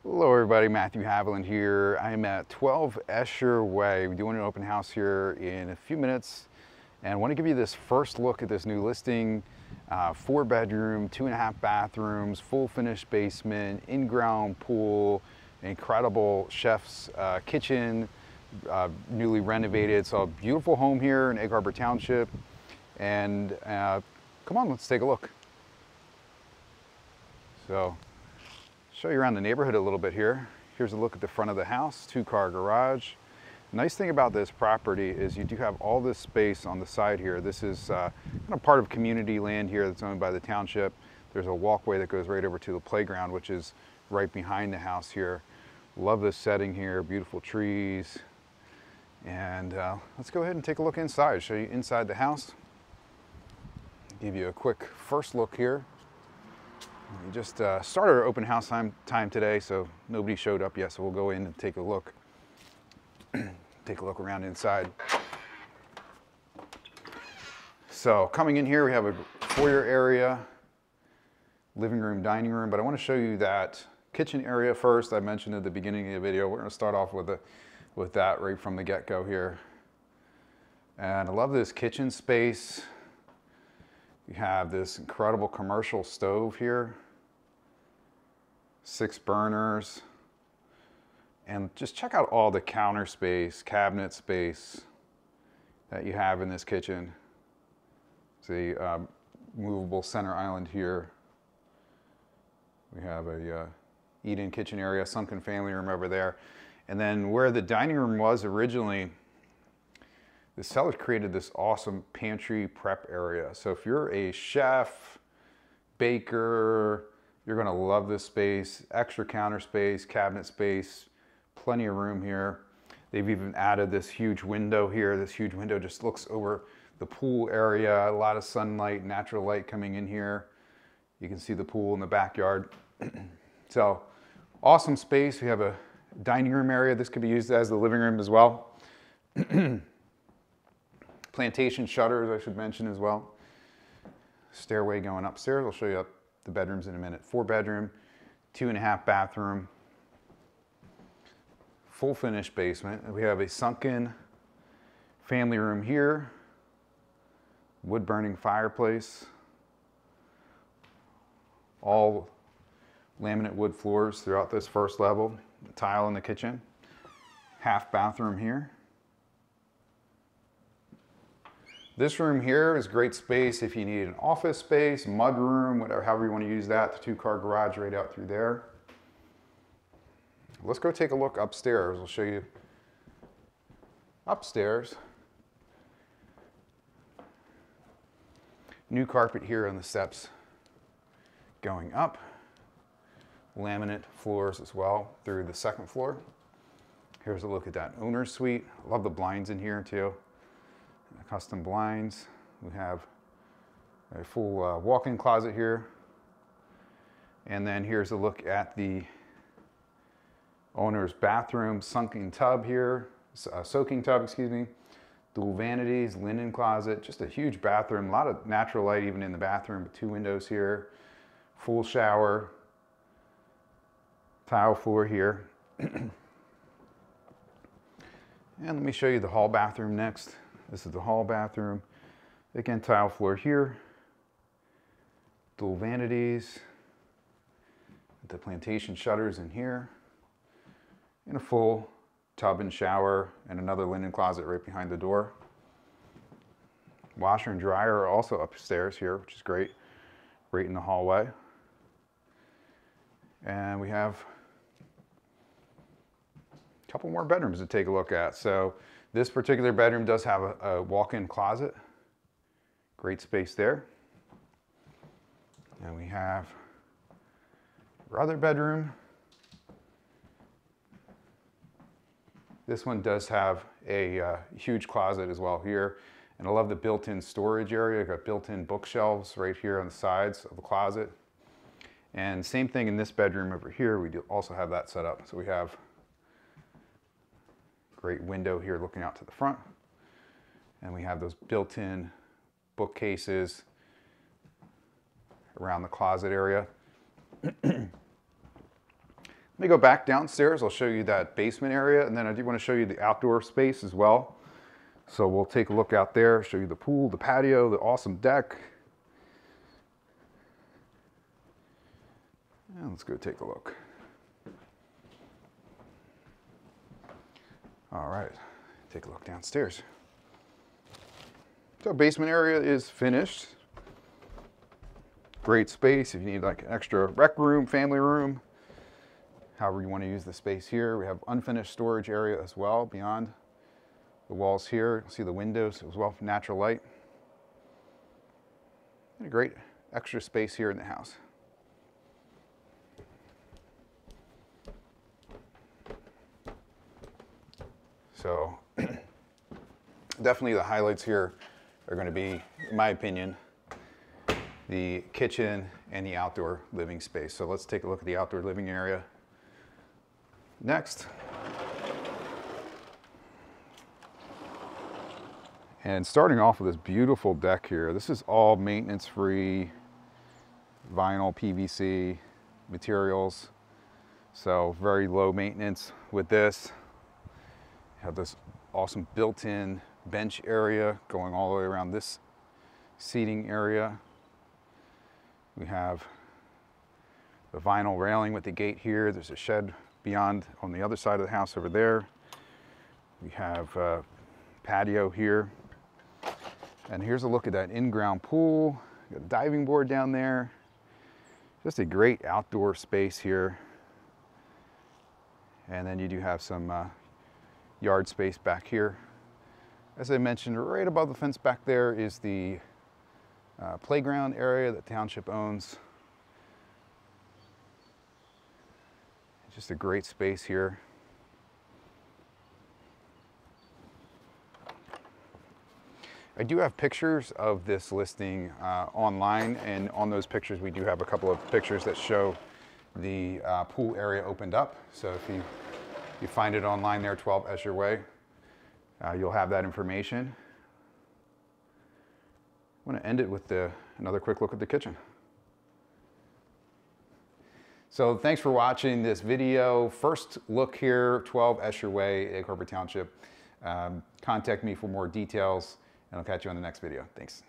Hello everybody, Matthew Haviland here. I am at 12 Esher Way. We're doing an open house here in a few minutes and I want to give you this first look at this new listing. 4-bedroom, 2.5 bathrooms, full finished basement, in-ground pool, incredible chef's kitchen, newly renovated. So a beautiful home here in Harbor Township. And come on, let's take a look. So, show you around the neighborhood a little bit here. Here's a look at the front of the house, 2-car garage. Nice thing about this property is you do have all this space on the side here. This is kind of part of community land here that's owned by the township. There's a walkway that goes right over to the playground, which is right behind the house here. Love this setting here, beautiful trees. And let's go ahead and take a look inside, show you inside the house. Give you a quick first look here. We just started our open house time today, so nobody showed up yet, so we'll go in and take a look. Take a look around inside. So coming in here, we have a foyer area, living room, dining room, but I want to show you that kitchen area first. I mentioned at the beginning of the video, we're going to start off with that right from the get-go here. And I love this kitchen space. You have this incredible commercial stove here, 6 burners, and just check out all the counter space, cabinet space that you have in this kitchen. See, movable center island here. We have a eat-in kitchen area, sunken family room over there. And then where the dining room was originally, the sellers created this awesome pantry prep area. So if you're a chef, baker, you're gonna love this space. Extra counter space, cabinet space, plenty of room here. They've even added this huge window here. This huge window just looks over the pool area. A lot of sunlight, natural light coming in here. You can see the pool in the backyard. So awesome space. We have a dining room area. This could be used as the living room as well. Plantation shutters, I should mention as well. Stairway going upstairs. I'll show you up the bedrooms in a minute. 4-bedroom, 2.5 bathroom, full finished basement. We have a sunken family room here, wood burning fireplace, all laminate wood floors throughout this first level, tile in the kitchen, half bathroom here. This room here is great space if you need an office space, mud room, whatever, however you want to use that. The 2-car garage right out through there. Let's go take a look upstairs. I'll show you upstairs. New carpet here on the steps going up. Laminate floors as well through the 2nd floor. Here's a look at that owner's suite. I love the blinds in here too. Custom blinds. We have a full walk-in closet here. And then here's a look at the owner's bathroom, sunken tub here, soaking tub, excuse me. Dual vanities, linen closet, just a huge bathroom. A lot of natural light even in the bathroom, but 2 windows here. Full shower, tile floor here. And let me show you the hall bathroom next. This is the hall bathroom. Again, tile floor here. Dual vanities. The plantation shutters in here. And a full tub and shower and another linen closet right behind the door. Washer and dryer are also upstairs here, which is great. Right in the hallway. And we have a couple more bedrooms to take a look at. So this particular bedroom does have a walk-in closet. Great space there. And we have our other bedroom. This one does have a huge closet as well here. And I love the built-in storage area. Got built-in bookshelves right here on the sides of the closet. And same thing in this bedroom over here. We do also have that set up. So we have great window here looking out to the front. And we have those built-in bookcases around the closet area. Let me go back downstairs. I'll show you that basement area, and then I do want to show you the outdoor space as well. So we'll take a look out there, show you the pool, the patio, the awesome deck. And let's go take a look. All right, take a look downstairs. So basement area is finished. Great space if you need like an extra rec room, family room. However you want to use the space here. We have unfinished storage area as well beyond the walls here. You'll see the windows as well for natural light. And a great extra space here in the house. So definitely the highlights here are going to be, in my opinion, the kitchen and the outdoor living space. So let's take a look at the outdoor living area next. And starting off with this beautiful deck here. This is all maintenance-free vinyl PVC materials. So very low maintenance with this. You have this awesome built-in bench area going all the way around this seating area. We have the vinyl railing with the gate here. There's a shed beyond on the other side of the house over there. We have a patio here. And here's a look at that in-ground pool. Got a diving board down there. Just a great outdoor space here. And then you do have some yard space back here. As I mentioned, right above the fence back there is the playground area that the township owns. Just a great space here. I do have pictures of this listing online, and on those pictures we do have a couple of pictures that show the pool area opened up. So if you find it online there, 12 Esher Way, you'll have that information. I want to end it with another quick look at the kitchen. So thanks for watching this video. First look here, 12 Esher Way, Harbor Township. Contact me for more details, and I'll catch you on the next video. Thanks.